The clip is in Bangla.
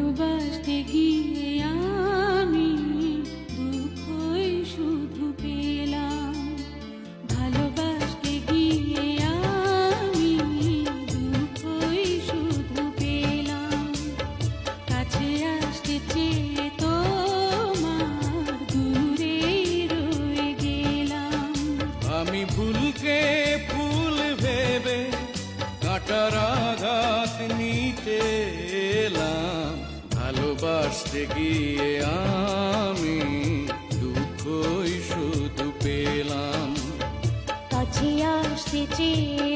ভালোবাসতে গিয়ে আমি দুঃখই শুধু পেলাম। ভালোবাসতে গিয়ে আমি দুঃখই শুধু পেলাম। কাছে আসতে চেয়ে তোমার দূরেই রয়ে গেলাম। আমি ভুলকে ফুল ভেবে কাঁটার আঘাত নিতে এলাম। ভালোবাসতে গিয়ে আমি দুঃখই শুধু পেলাম। কাছে আসতে চেয়ে